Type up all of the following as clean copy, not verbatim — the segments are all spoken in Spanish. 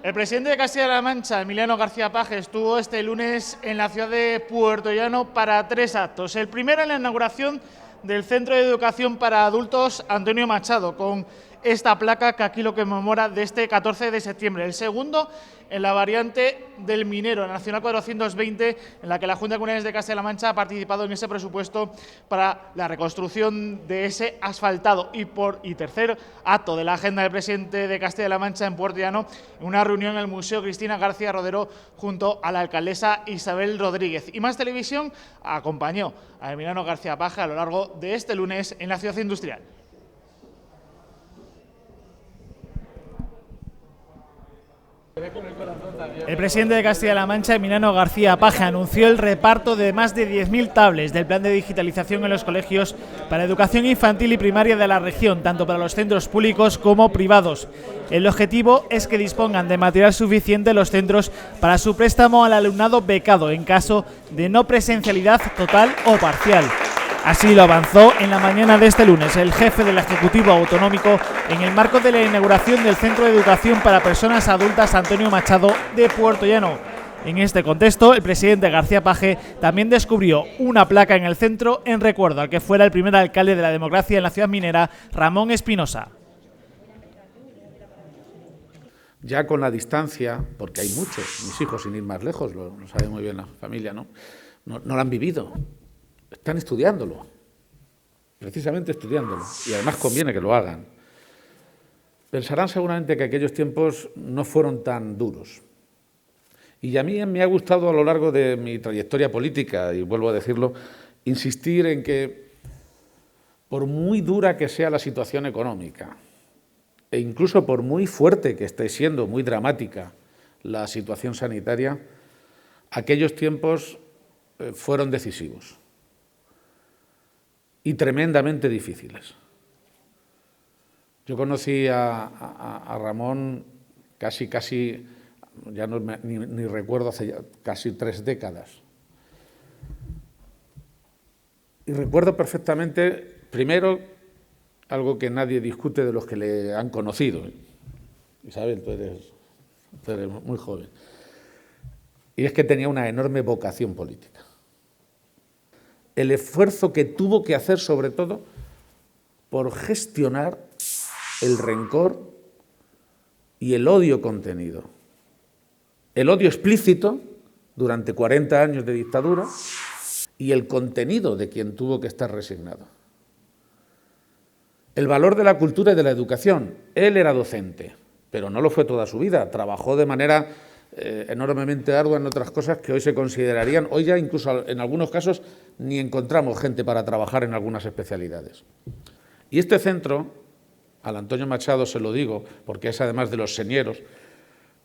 El presidente de Castilla-La Mancha, Emiliano García Paje, estuvo este lunes en la ciudad de Puertollano para 3 actos. El primero en la inauguración del Centro de Educación para Adultos Antonio Machado, con esta placa que aquí lo conmemora de este 14 de septiembre. El segundo en la variante del Minero, en la Nacional 420, en la que la Junta de Comunidades de Castilla-La Mancha ha participado en ese presupuesto para la reconstrucción de ese asfaltado. Y tercer acto de la agenda del presidente de Castilla-La Mancha en Puertollano, una reunión en el Museo Cristina García Rodero junto a la alcaldesa Isabel Rodríguez. Y Más Televisión acompañó a Emiliano García Paje a lo largo de este lunes en la ciudad industrial. El presidente de Castilla-La Mancha, Emiliano García Paje, anunció el reparto de más de 10.000 tablets del plan de digitalización en los colegios para educación infantil y primaria de la región, tanto para los centros públicos como privados. El objetivo es que dispongan de material suficiente los centros para su préstamo al alumnado becado en caso de no presencialidad total o parcial. Así lo avanzó en la mañana de este lunes el jefe del Ejecutivo Autonómico en el marco de la inauguración del Centro de Educación para Personas Adultas Antonio Machado de Puertollano. En este contexto, el presidente García Paje también descubrió una placa en el centro en recuerdo al que fuera el primer alcalde de la democracia en la ciudad minera, Ramón Espinosa. Ya con la distancia, porque hay muchos, mis hijos sin ir más lejos, lo sabe muy bien la familia, ¿no lo han vivido. Están estudiándolo, precisamente estudiándolo, y además conviene que lo hagan. Pensarán seguramente que aquellos tiempos no fueron tan duros. Y a mí me ha gustado a lo largo de mi trayectoria política, y vuelvo a decirlo, insistir en que, por muy dura que sea la situación económica, e incluso por muy fuerte que esté siendo, muy dramática la situación sanitaria, aquellos tiempos fueron decisivos y tremendamente difíciles. Yo conocí a Ramón casi, ya no, ni recuerdo, hace casi 3 décadas. Y recuerdo perfectamente, primero, algo que nadie discute de los que le han conocido. Isabel, tú eres muy joven. Y es que tenía una enorme vocación política. El esfuerzo que tuvo que hacer, sobre todo, por gestionar el rencor y el odio contenido. El odio explícito durante 40 años de dictadura y el contenido de quien tuvo que estar resignado. El valor de la cultura y de la educación. Él era docente, pero no lo fue toda su vida. Trabajó de manera enormemente ardua en otras cosas que hoy se considerarían, hoy ya incluso en algunos casos ni encontramos gente para trabajar en algunas especialidades. Y este centro, al Antonio Machado se lo digo, porque es además de los señeros,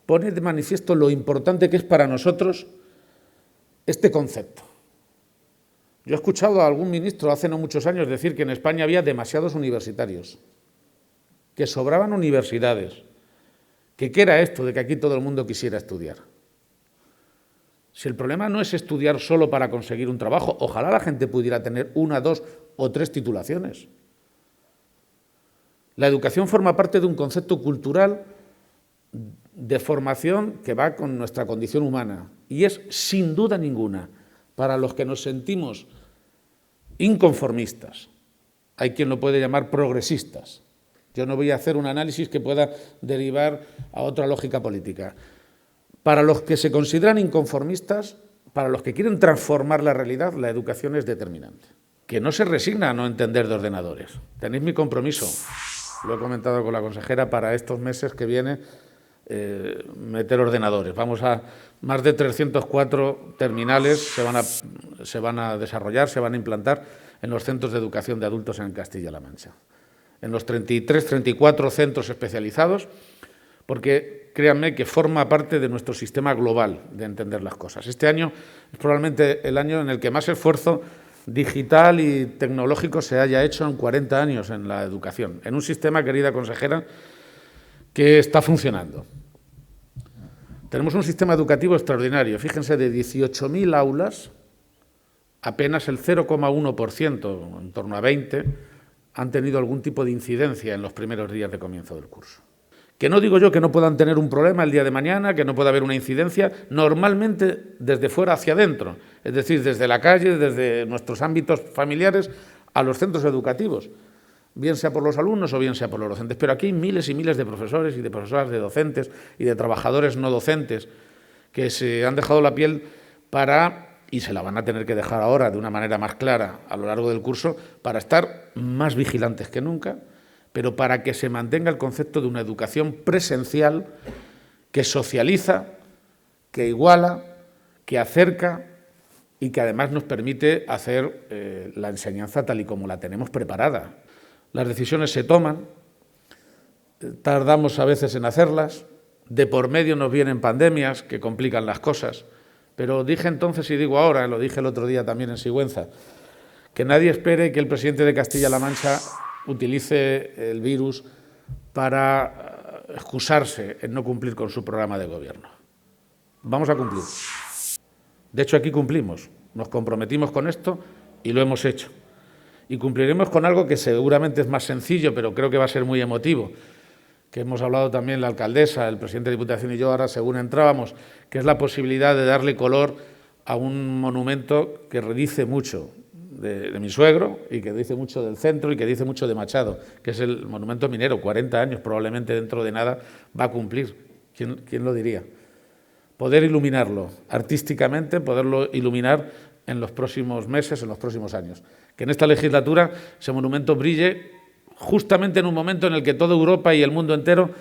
pone de manifiesto lo importante que es para nosotros este concepto. Yo he escuchado a algún ministro hace no muchos años decir que en España había demasiados universitarios, que sobraban universidades. ¿Qué era esto de que aquí todo el mundo quisiera estudiar? Si el problema no es estudiar solo para conseguir un trabajo, ojalá la gente pudiera tener 1, 2 o 3 titulaciones. La educación forma parte de un concepto cultural de formación que va con nuestra condición humana y es, sin duda ninguna, para los que nos sentimos inconformistas. Hay quien lo puede llamar progresistas. Yo no voy a hacer un análisis que pueda derivar a otra lógica política. Para los que se consideran inconformistas, para los que quieren transformar la realidad, la educación es determinante. Que no se resigna a no entender de ordenadores. Tenéis mi compromiso, lo he comentado con la consejera, para estos meses que vienen, meter ordenadores. Vamos a más de 304 terminales se van a desarrollar, se van a implantar en los centros de educación de adultos en Castilla-La Mancha. En los 33, 34 centros especializados, porque créanme que forma parte de nuestro sistema global de entender las cosas. Este año es probablemente el año en el que más esfuerzo digital y tecnológico se haya hecho en 40 años en la educación, en un sistema, querida consejera, que está funcionando. Tenemos un sistema educativo extraordinario. Fíjense, de 18.000 aulas, apenas el 0,1%, en torno a 20, han tenido algún tipo de incidencia en los primeros días de comienzo del curso. Que no digo yo que no puedan tener un problema el día de mañana, que no pueda haber una incidencia, normalmente desde fuera hacia adentro, es decir, desde la calle, desde nuestros ámbitos familiares a los centros educativos, bien sea por los alumnos o bien sea por los docentes. Pero aquí hay miles y miles de profesores y de profesoras, de docentes y de trabajadores no docentes que se han dejado la piel y se la van a tener que dejar ahora de una manera más clara a lo largo del curso, para estar más vigilantes que nunca, pero para que se mantenga el concepto de una educación presencial que socializa, que iguala, que acerca y que además nos permite hacer la enseñanza tal y como la tenemos preparada. Las decisiones se toman, tardamos a veces en hacerlas, de por medio nos vienen pandemias que complican las cosas, pero dije entonces y digo ahora, lo dije el otro día también en Sigüenza, que nadie espere que el presidente de Castilla-La Mancha utilice el virus para excusarse en no cumplir con su programa de gobierno. Vamos a cumplir. De hecho, aquí cumplimos. Nos comprometimos con esto y lo hemos hecho. Y cumpliremos con algo que seguramente es más sencillo, pero creo que va a ser muy emotivo, que hemos hablado también la alcaldesa, el presidente de Diputación y yo ahora según entrábamos, que es la posibilidad de darle color a un monumento que dice mucho de mi suegro y que dice mucho del centro y que dice mucho de Machado, que es el monumento minero. 40 años probablemente dentro de nada va a cumplir. ¿Quién lo diría? Poder iluminarlo artísticamente, poderlo iluminar en los próximos meses, en los próximos años. Que en esta legislatura ese monumento brille justamente en un momento en el que toda Europa y el mundo entero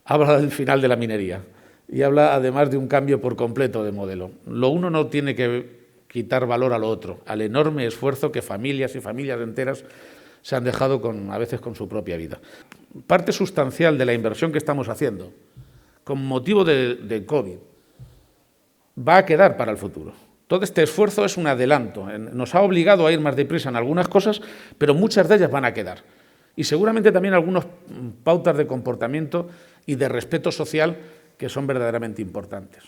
habla del final de la minería y habla además de un cambio por completo de modelo. Lo uno no tiene que quitar valor a lo otro, al enorme esfuerzo que familias y familias enteras se han dejado a veces con su propia vida. Parte sustancial de la inversión que estamos haciendo con motivo de COVID va a quedar para el futuro. Todo este esfuerzo es un adelanto, nos ha obligado a ir más deprisa en algunas cosas, pero muchas de ellas van a quedar. Y seguramente también algunas pautas de comportamiento y de respeto social que son verdaderamente importantes.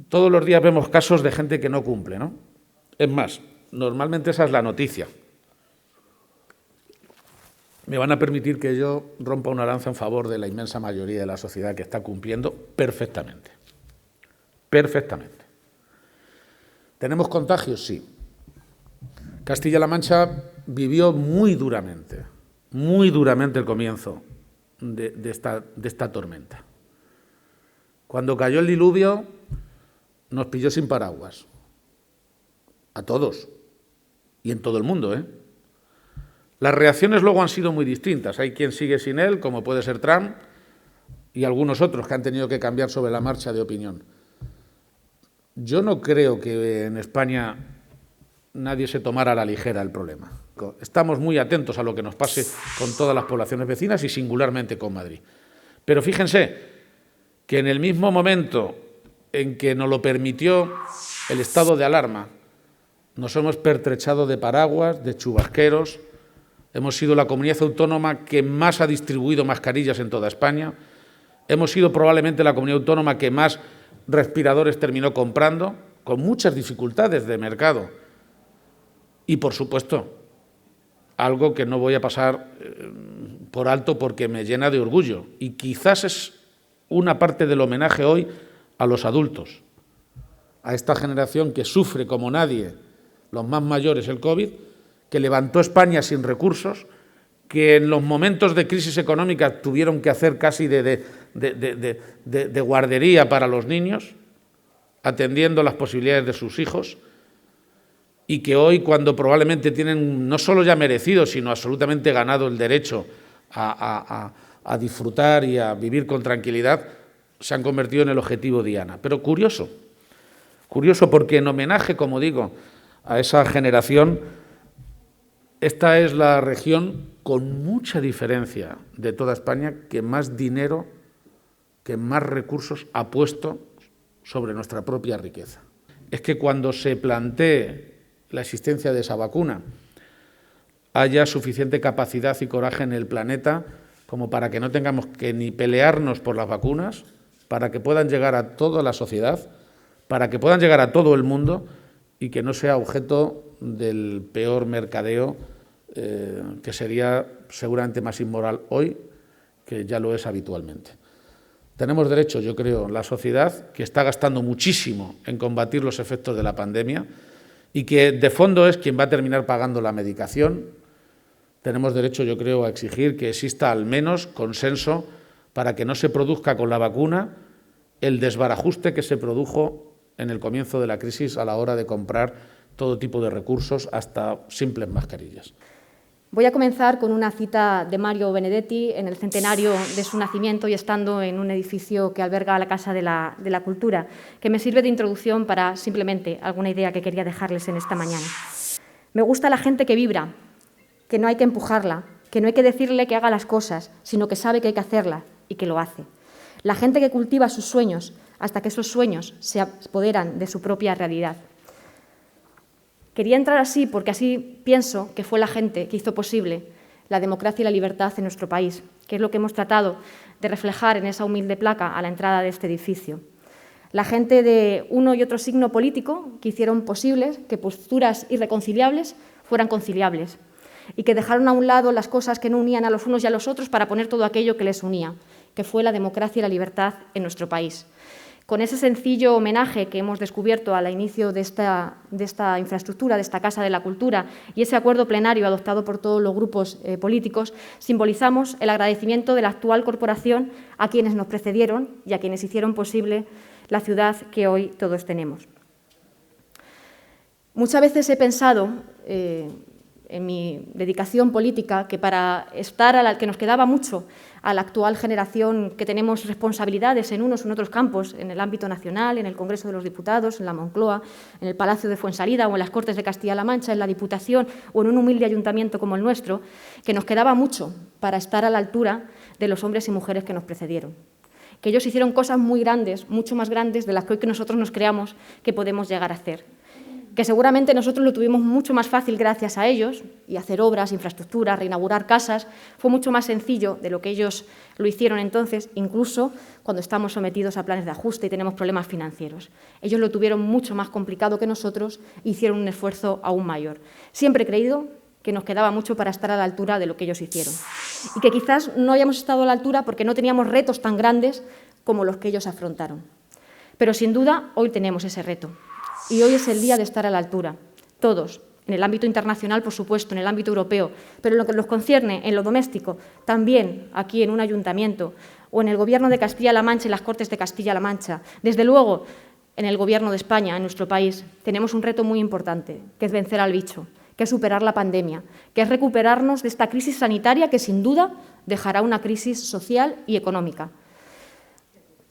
Todos los días vemos casos de gente que no cumple, ¿no? Es más, normalmente esa es la noticia. Me van a permitir que yo rompa una lanza en favor de la inmensa mayoría de la sociedad que está cumpliendo perfectamente. Perfectamente. ¿Tenemos contagios? Sí. Castilla-La Mancha vivió muy duramente el comienzo de esta tormenta. Cuando cayó el diluvio, nos pilló sin paraguas. A todos. Y en todo el mundo, ¿eh? Las reacciones luego han sido muy distintas. Hay quien sigue sin él, como puede ser Trump, y algunos otros que han tenido que cambiar sobre la marcha de opinión. Yo no creo que en España nadie se tomara a la ligera el problema. Estamos muy atentos a lo que nos pase con todas las poblaciones vecinas y singularmente con Madrid. Pero fíjense que en el mismo momento en que nos lo permitió el estado de alarma, nos hemos pertrechado de paraguas, de chubasqueros, hemos sido la comunidad autónoma que más ha distribuido mascarillas en toda España, hemos sido probablemente la comunidad autónoma que más respiradores terminó comprando, con muchas dificultades de mercado. Y, por supuesto, algo que no voy a pasar por alto porque me llena de orgullo, y quizás es una parte del homenaje hoy a los adultos, a esta generación que sufre como nadie, los más mayores, el COVID, que levantó España sin recursos, que en los momentos de crisis económica tuvieron que hacer casi de guardería para los niños, atendiendo las posibilidades de sus hijos, y que hoy, cuando probablemente tienen no solo ya merecido, sino absolutamente ganado el derecho a disfrutar y a vivir con tranquilidad, se han convertido en el objetivo diana. Pero curioso porque en homenaje, como digo, a esa generación, esta es la región con mucha diferencia de toda España que más dinero, que más recursos ha puesto sobre nuestra propia riqueza. Es que cuando se plantee la existencia de esa vacuna, haya suficiente capacidad y coraje en el planeta como para que no tengamos que ni pelearnos por las vacunas, para que puedan llegar a toda la sociedad, para que puedan llegar a todo el mundo y que no sea objeto del peor mercadeo, que sería seguramente más inmoral hoy que ya lo es habitualmente. Tenemos derecho, yo creo, la sociedad, que está gastando muchísimo en combatir los efectos de la pandemia y que de fondo es quien va a terminar pagando la medicación. Tenemos derecho, yo creo, a exigir que exista al menos consenso para que no se produzca con la vacuna el desbarajuste que se produjo en el comienzo de la crisis a la hora de comprar todo tipo de recursos, hasta simples mascarillas. Voy a comenzar con una cita de Mario Benedetti en el centenario de su nacimiento y estando en un edificio que alberga la Casa de la Cultura, que me sirve de introducción para simplemente alguna idea que quería dejarles en esta mañana. Me gusta la gente que vibra, que no hay que empujarla, que no hay que decirle que haga las cosas, sino que sabe que hay que hacerlas y que lo hace. La gente que cultiva sus sueños hasta que esos sueños se apoderan de su propia realidad. Quería entrar así porque así pienso que fue la gente que hizo posible la democracia y la libertad en nuestro país, que es lo que hemos tratado de reflejar en esa humilde placa a la entrada de este edificio. La gente de uno y otro signo político que hicieron posible que posturas irreconciliables fueran conciliables y que dejaron a un lado las cosas que no unían a los unos y a los otros para poner todo aquello que les unía, que fue la democracia y la libertad en nuestro país. Con ese sencillo homenaje que hemos descubierto al inicio de esta infraestructura, de esta Casa de la Cultura, y ese acuerdo plenario adoptado por todos los grupos políticos, simbolizamos el agradecimiento de la actual corporación a quienes nos precedieron y a quienes hicieron posible la ciudad que hoy todos tenemos. Muchas veces he pensado en mi dedicación política que para estar que nos quedaba mucho a la actual generación que tenemos responsabilidades en unos o en otros campos, en el ámbito nacional, en el Congreso de los Diputados, en la Moncloa, en el Palacio de Fuensalida o en las Cortes de Castilla-La Mancha, en la Diputación o en un humilde ayuntamiento como el nuestro, que nos quedaba mucho para estar a la altura de los hombres y mujeres que nos precedieron. Que ellos hicieron cosas muy grandes, mucho más grandes de las que hoy que nosotros nos creamos que podemos llegar a hacer. Que seguramente nosotros lo tuvimos mucho más fácil gracias a ellos, y hacer obras, infraestructuras, reinaugurar casas, fue mucho más sencillo de lo que ellos lo hicieron entonces, incluso cuando estamos sometidos a planes de ajuste y tenemos problemas financieros. Ellos lo tuvieron mucho más complicado que nosotros e hicieron un esfuerzo aún mayor. Siempre he creído que nos quedaba mucho para estar a la altura de lo que ellos hicieron. Y que quizás no hayamos estado a la altura porque no teníamos retos tan grandes como los que ellos afrontaron. Pero sin duda hoy tenemos ese reto. Y hoy es el día de estar a la altura, todos, en el ámbito internacional, por supuesto, en el ámbito europeo, pero en lo que nos concierne, en lo doméstico, también aquí en un ayuntamiento o en el Gobierno de Castilla-La Mancha y las Cortes de Castilla-La Mancha. Desde luego, en el Gobierno de España, en nuestro país, tenemos un reto muy importante, que es vencer al bicho, que es superar la pandemia, que es recuperarnos de esta crisis sanitaria que, sin duda, dejará una crisis social y económica.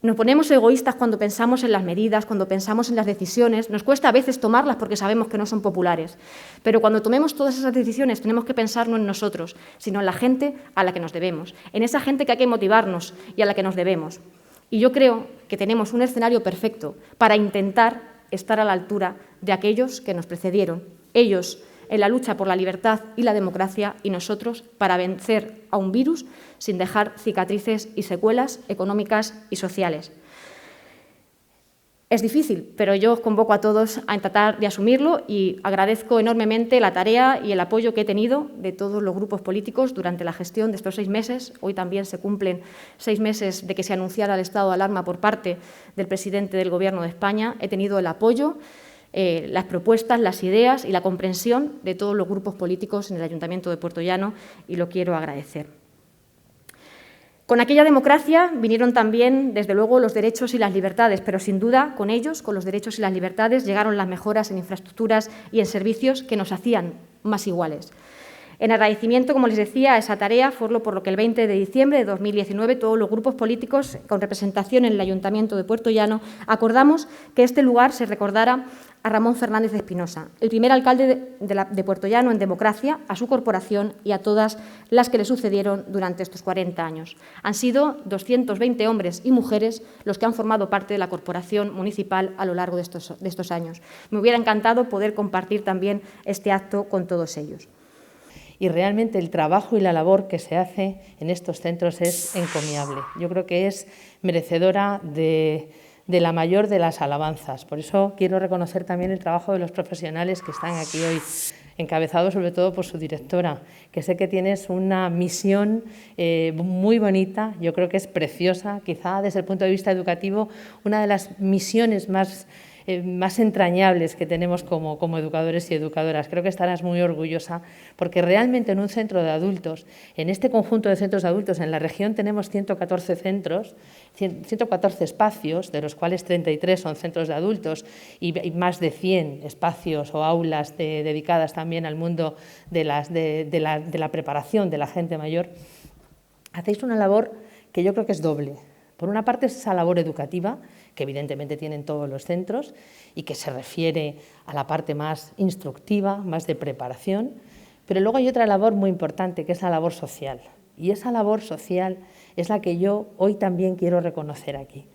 Nos ponemos egoístas cuando pensamos en las medidas, cuando pensamos en las decisiones. Nos cuesta a veces tomarlas porque sabemos que no son populares. Pero cuando tomemos todas esas decisiones tenemos que pensar no en nosotros, sino en la gente a la que nos debemos, en esa gente que hay que motivarnos y a la que nos debemos. Y yo creo que tenemos un escenario perfecto para intentar estar a la altura de aquellos que nos precedieron. Ellos en la lucha por la libertad y la democracia y nosotros para vencer a un virus sin dejar cicatrices y secuelas económicas y sociales. Es difícil, pero yo os convoco a todos a tratar de asumirlo y agradezco enormemente la tarea y el apoyo que he tenido de todos los grupos políticos durante la gestión de estos 6 meses. Hoy también se cumplen 6 meses de que se anunciara el estado de alarma por parte del presidente del Gobierno de España. He tenido el apoyo, las propuestas, las ideas y la comprensión de todos los grupos políticos en el Ayuntamiento de Puertollano y lo quiero agradecer. Con aquella democracia vinieron también, desde luego, los derechos y las libertades, pero sin duda con ellos, con los derechos y las libertades, llegaron las mejoras en infraestructuras y en servicios que nos hacían más iguales. En agradecimiento, como les decía, a esa tarea fue por lo que el 20 de diciembre de 2019 todos los grupos políticos con representación en el Ayuntamiento de Puertollano acordamos que este lugar se recordara a Ramón Fernández de Espinosa, el primer alcalde de Puertollano en democracia, a su corporación y a todas las que le sucedieron durante estos 40 años. Han sido 220 hombres y mujeres los que han formado parte de la corporación municipal a lo largo de estos años. Me hubiera encantado poder compartir también este acto con todos ellos. Y realmente el trabajo y la labor que se hace en estos centros es encomiable. Yo creo que es merecedora de la mayor de las alabanzas. Por eso quiero reconocer también el trabajo de los profesionales que están aquí hoy encabezado sobre todo por su directora, que sé que tienes una misión muy bonita, yo creo que es preciosa, quizá desde el punto de vista educativo, una de las misiones más entrañables que tenemos como educadores y educadoras. Creo que estarás muy orgullosa porque realmente en un centro de adultos, en este conjunto de centros de adultos, en la región tenemos 114 centros, 114 espacios, de los cuales 33 son centros de adultos y más de 100 espacios o aulas dedicadas también al mundo de la preparación de la gente mayor. Hacéis una labor que yo creo que es doble. Por una parte es esa labor educativa, que evidentemente tienen todos los centros y que se refiere a la parte más instructiva, más de preparación, pero luego hay otra labor muy importante, que es la labor social. Y esa labor social es la que yo hoy también quiero reconocer aquí,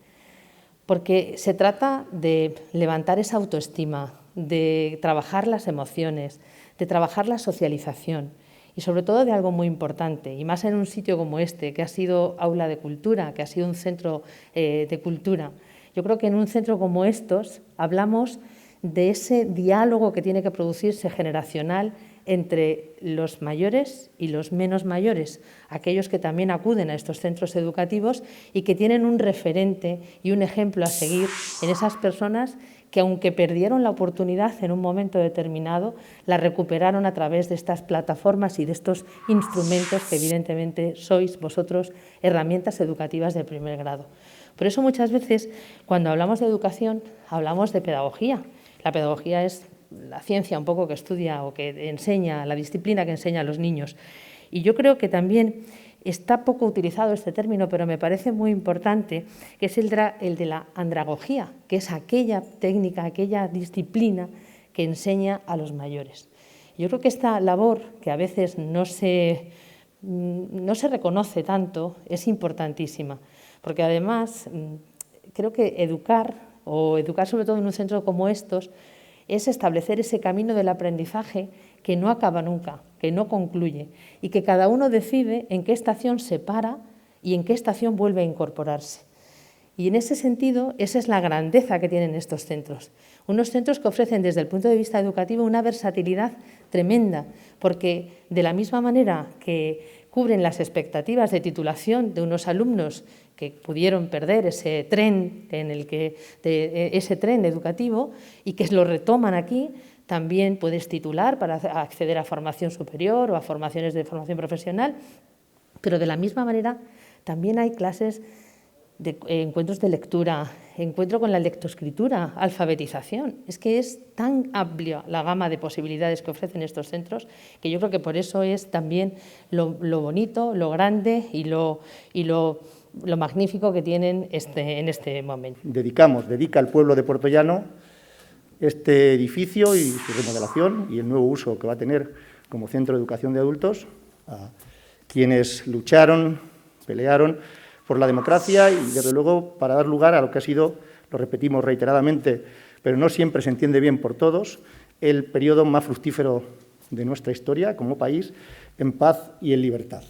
porque se trata de levantar esa autoestima, de trabajar las emociones, de trabajar la socialización, y sobre todo de algo muy importante, y más en un sitio como este, que ha sido aula de cultura, que ha sido un centro de cultura. Yo creo que en un centro como estos hablamos de ese diálogo que tiene que producirse generacional entre los mayores y los menos mayores, aquellos que también acuden a estos centros educativos y que tienen un referente y un ejemplo a seguir en esas personas que, aunque perdieron la oportunidad en un momento determinado, la recuperaron a través de estas plataformas y de estos instrumentos que evidentemente sois vosotros herramientas educativas de primer grado. Por eso muchas veces cuando hablamos de educación hablamos de pedagogía. La pedagogía es la ciencia un poco que estudia o que enseña, la disciplina que enseña a los niños. Y yo creo que también está poco utilizado este término, pero me parece muy importante, que es el de la andragogía, que es aquella técnica, aquella disciplina que enseña a los mayores. Yo creo que esta labor, que a veces no se reconoce tanto, es importantísima, porque además creo que educar sobre todo en un centro como estos, es establecer ese camino del aprendizaje que no acaba nunca, que no concluye y que cada uno decide en qué estación se para y en qué estación vuelve a incorporarse. Y en ese sentido, esa es la grandeza que tienen estos centros. Unos centros que ofrecen desde el punto de vista educativo una versatilidad tremenda, porque de la misma manera que cubren las expectativas de titulación de unos alumnos que pudieron perder ese tren educativo y que lo retoman aquí, también puedes titular para acceder a formación superior o a formaciones de formación profesional, pero de la misma manera también hay clases de encuentros de lectura, encuentro con la lectoescritura, alfabetización. Es que es tan amplia la gama de posibilidades que ofrecen estos centros que yo creo que por eso es también lo bonito, lo grande y lo magnífico que tienen en este momento. Dedica al pueblo de Puertollano este edificio y su remodelación y el nuevo uso que va a tener como centro de educación de adultos a quienes lucharon, pelearon por la democracia y, desde luego, para dar lugar a lo que ha sido, lo repetimos reiteradamente, pero no siempre se entiende bien por todos, el periodo más fructífero de nuestra historia como país, en paz y en libertad.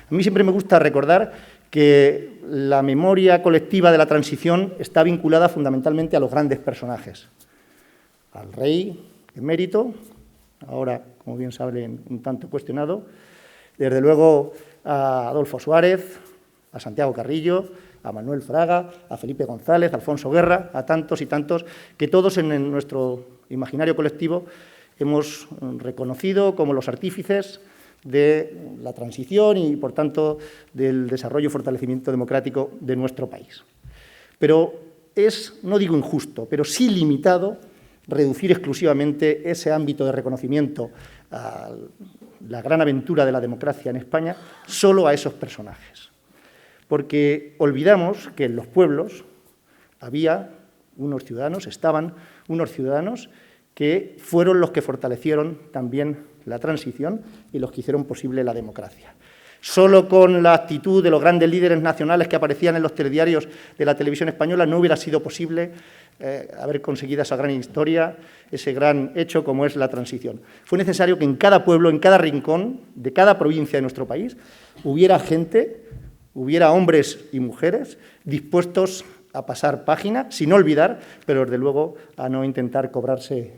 A mí siempre me gusta recordar que la memoria colectiva de la transición está vinculada fundamentalmente a los grandes personajes, al rey emérito, ahora, como bien saben, un tanto cuestionado, desde luego a Adolfo Suárez, a Santiago Carrillo, a Manuel Fraga, a Felipe González, a Alfonso Guerra, a tantos y tantos que todos en nuestro imaginario colectivo hemos reconocido como los artífices de la transición y, por tanto, del desarrollo y fortalecimiento democrático de nuestro país. Pero es, no digo injusto, pero sí limitado reducir exclusivamente ese ámbito de reconocimiento a la gran aventura de la democracia en España solo a esos personajes. Porque olvidamos que en los pueblos estaban unos ciudadanos que fueron los que fortalecieron también la transición y los que hicieron posible la democracia. Solo con la actitud de los grandes líderes nacionales que aparecían en los telediarios de la televisión española no hubiera sido posible haber conseguido esa gran historia, ese gran hecho como es la transición. Fue necesario que en cada pueblo, en cada rincón de cada provincia de nuestro país, hubiera gente, hubiera hombres y mujeres dispuestos a pasar página, sin olvidar, pero desde luego a no intentar cobrarse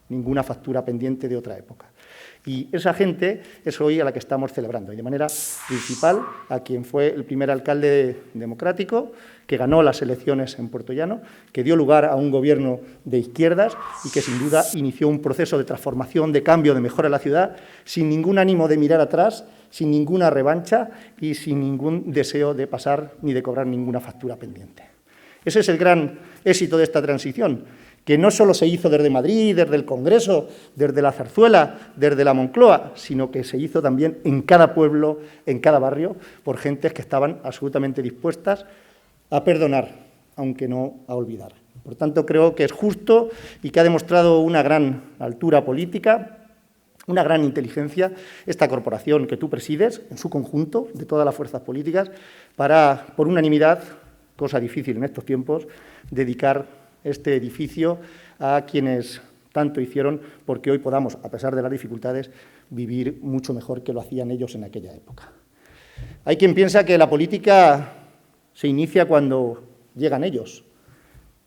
ninguna factura pendiente de otra época. Y esa gente es hoy a la que estamos celebrando, y de manera principal a quien fue el primer alcalde democrático, que ganó las elecciones en Puerto Llano, que dio lugar a un gobierno de izquierdas y que sin duda inició un proceso de transformación, de cambio, de mejora de la ciudad, sin ningún ánimo de mirar atrás, sin ninguna revancha y sin ningún deseo de pasar ni de cobrar ninguna factura pendiente. Ese es el gran éxito de esta transición, que no solo se hizo desde Madrid, desde el Congreso, desde la Zarzuela, desde la Moncloa, sino que se hizo también en cada pueblo, en cada barrio, por gentes que estaban absolutamente dispuestas a perdonar, aunque no a olvidar. Por tanto, creo que es justo y que ha demostrado una gran altura política, una gran inteligencia, esta corporación que tú presides, en su conjunto, de todas las fuerzas políticas, para, por unanimidad, cosa difícil en estos tiempos, dedicar este edificio a quienes tanto hicieron porque hoy podamos, a pesar de las dificultades, vivir mucho mejor que lo hacían ellos en aquella época. Hay quien piensa que la política se inicia cuando llegan ellos,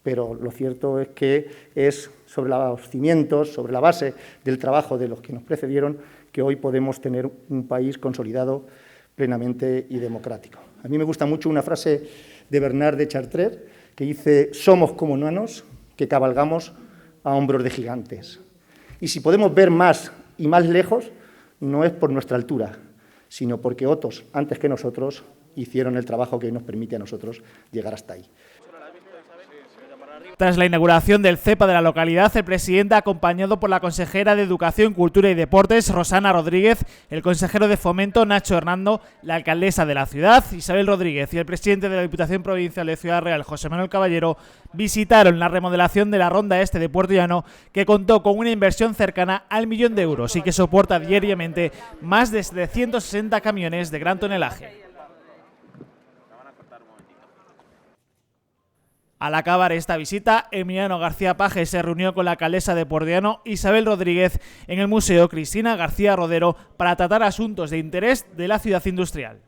pero lo cierto es que es sobre los cimientos, sobre la base del trabajo de los que nos precedieron, que hoy podemos tener un país consolidado plenamente y democrático. A mí me gusta mucho una frase de Bernard de Chartres, que dice: somos como enanos que cabalgamos a hombros de gigantes. Y si podemos ver más y más lejos, no es por nuestra altura, sino porque otros, antes que nosotros, hicieron el trabajo que nos permite a nosotros llegar hasta ahí. Tras la inauguración del CEPA de la localidad, el presidente, acompañado por la consejera de Educación, Cultura y Deportes, Rosana Rodríguez, el consejero de Fomento, Nacho Hernando, la alcaldesa de la ciudad, Isabel Rodríguez, y el presidente de la Diputación Provincial de Ciudad Real, José Manuel Caballero, visitaron la remodelación de la Ronda Este de Puerto Llano, que contó con una inversión cercana al 1 millón de euros y que soporta diariamente más de 760 camiones de gran tonelaje. Al acabar esta visita, Emiliano García Paje se reunió con la alcaldesa de Puerto Llano, Isabel Rodríguez, en el Museo Cristina García Rodero para tratar asuntos de interés de la ciudad industrial.